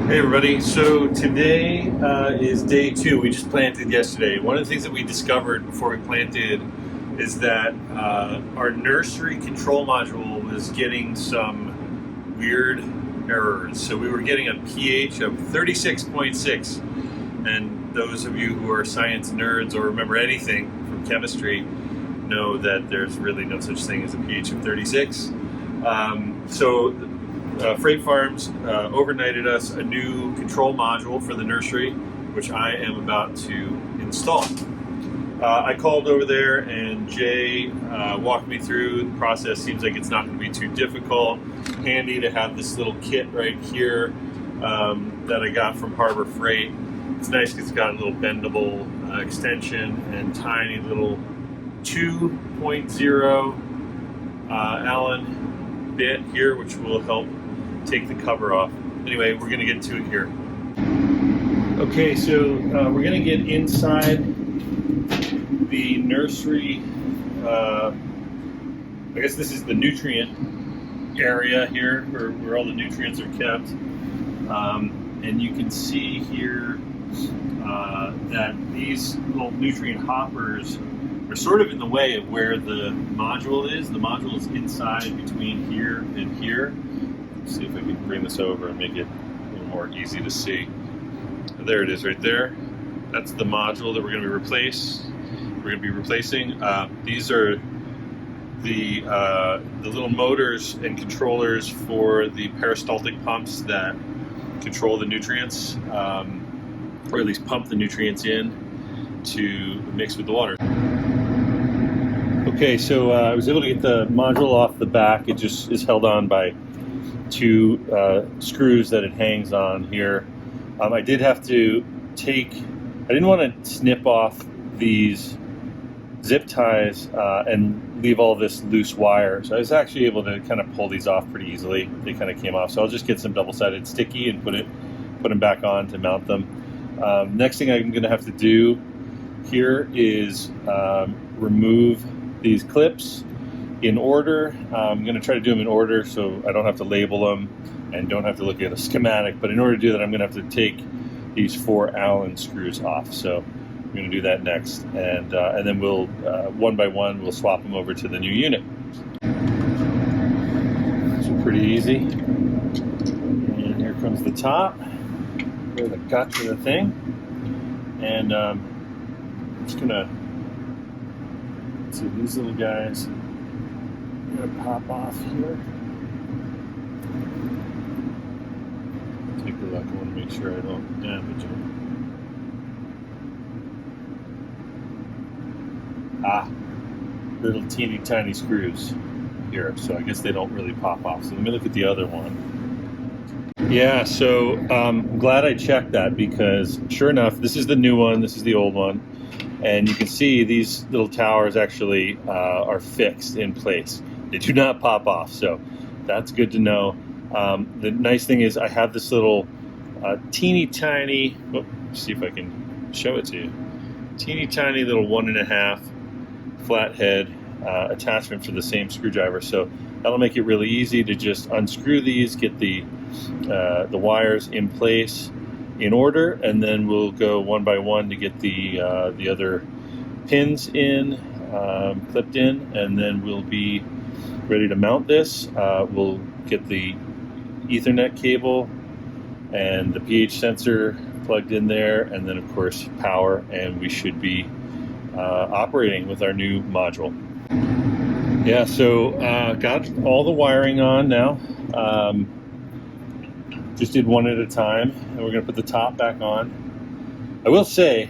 Hey everybody, so today is day two. We just planted yesterday. One of the things that we discovered before we planted is that our nursery control module was getting some weird errors. So we were getting a pH of 36.6, and those of you who are science nerds or remember anything from chemistry know that there's really no such thing as a pH of 36. Freight Farms overnighted us a new control module for the nursery, which I am about to install. I called over there and Jay walked me through the process. Seems like it's not going to be too difficult. Handy to have this little kit right here that I got from Harbor Freight. It's nice because it's got a little bendable extension and tiny little 2.0 Allen bit here, which will help take the cover off. Anyway, we're going to get to it here. Okay, so we're going to get inside the nursery. I guess this is the nutrient area here where all the nutrients are kept. And you can see here that these little nutrient hoppers are sort of in the way of where the module is. The module is inside between here and here. See if I can bring this over and make it a little more easy to see. There it is right there. That's the module that we're going to be replacing. These are the little motors and controllers for the peristaltic pumps that control the nutrients, or at least pump the nutrients in to mix with the water. Okay, so I was able to get the module off the back. It just is held on by two screws that it hangs on here. I did have to I didn't want to snip off these zip ties and leave all this loose wire. So I was actually able to kind of pull these off pretty easily. They kind of came off. So I'll just get some double-sided sticky and put them back on to mount them. Next thing I'm going to have to do here is remove these clips in order. I'm going to try to do them in order so I don't have to label them and don't have to look at a schematic. But in order to do that, I'm going to have to take these 4 Allen screws off. So I'm going to do that next, and then we'll one by one we'll swap them over to the new unit. So pretty easy. And here comes the top, where the guts of the thing, and I'm just gonna see these little guys. Gonna pop off here. Take a look. I want to make sure I don't damage them. Little teeny tiny screws here, so I guess they don't really pop off. So let me look at the other one. Yeah, so I'm glad I checked that, because sure enough, this is the new one, this is the old one, and you can see these little towers actually are fixed in place. They do not pop off, so that's good to know. The nice thing is I have this little teeny tiny, see if I can show it to you, teeny tiny little 1.5 flathead attachment for the same screwdriver, so that'll make it really easy to just unscrew these, get the wires in place in order, and then we'll go one by one to get the other pins in, clipped in, and then we'll be ready to mount this. We'll get the Ethernet cable and the pH sensor plugged in there, and then of course power, and we should be operating with our new module. Yeah, so got all the wiring on now. Just did one at a time, and we're going to put the top back on. I will say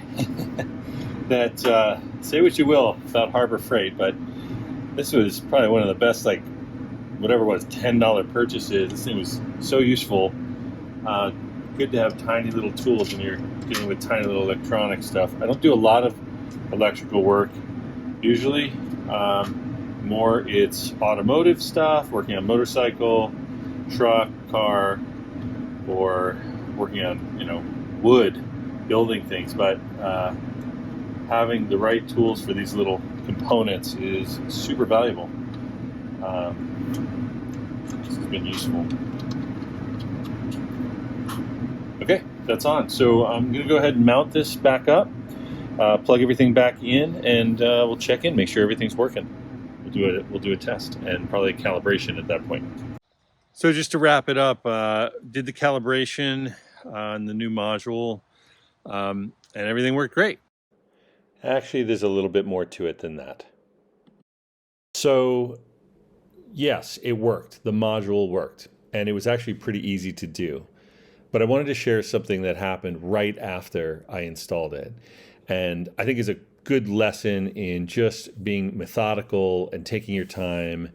that, say what you will about Harbor Freight, but this was probably one of the best, like, whatever it was, $10 purchases. This thing was so useful. Good to have tiny little tools when you're dealing with tiny little electronic stuff. I don't do a lot of electrical work usually. More it's automotive stuff, working on motorcycle, truck, car, or working on, wood, building things. But having the right tools for these little components is super valuable. This has been useful. Okay, that's on. So I'm going to go ahead and mount this back up, plug everything back in, and we'll check in, make sure everything's working. We'll do a test and probably a calibration at that point. So just to wrap it up, did the calibration on the new module, and everything worked great. Actually, there's a little bit more to it than that. So yes, it worked. The module worked, and it was actually pretty easy to do. But I wanted to share something that happened right after I installed it. And I think is a good lesson in just being methodical and taking your time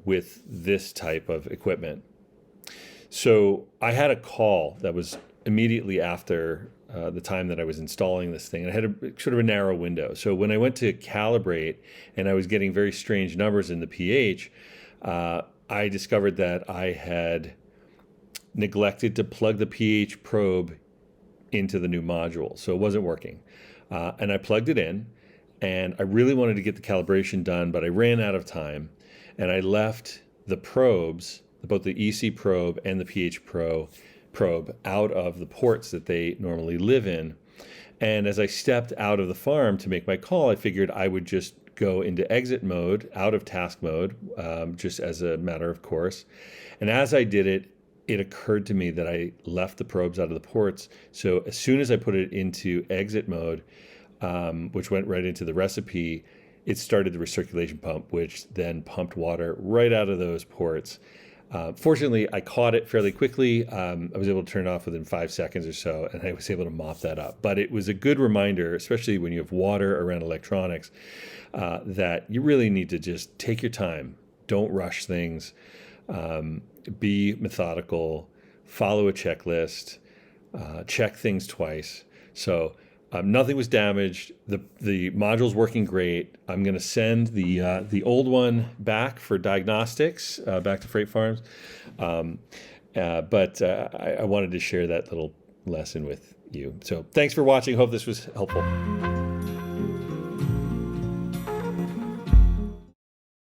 with this type of equipment. So I had a call that was immediately after the time that I was installing this thing. And I had sort of a narrow window. So when I went to calibrate and I was getting very strange numbers in the pH, I discovered that I had neglected to plug the pH probe into the new module. So it wasn't working. And I plugged it in, and I really wanted to get the calibration done, but I ran out of time, and I left the probes, both the EC probe and the pH probe, out of the ports that they normally live in. And as I stepped out of the farm to make my call, I figured I would just go into exit mode, out of task mode, just as a matter of course. And as I did it, it occurred to me that I left the probes out of the ports. So as soon as I put it into exit mode, which went right into the recipe, it started the recirculation pump, which then pumped water right out of those ports. Fortunately, I caught it fairly quickly. I was able to turn it off within 5 seconds or so, and I was able to mop that up. But it was a good reminder, especially when you have water around electronics, that you really need to just take your time. Don't rush things. Be methodical, follow a checklist, check things twice. So nothing was damaged. The module's working great. I'm going to send the old one back for diagnostics, back to Freight Farms. But I wanted to share that little lesson with you. So thanks for watching. Hope this was helpful.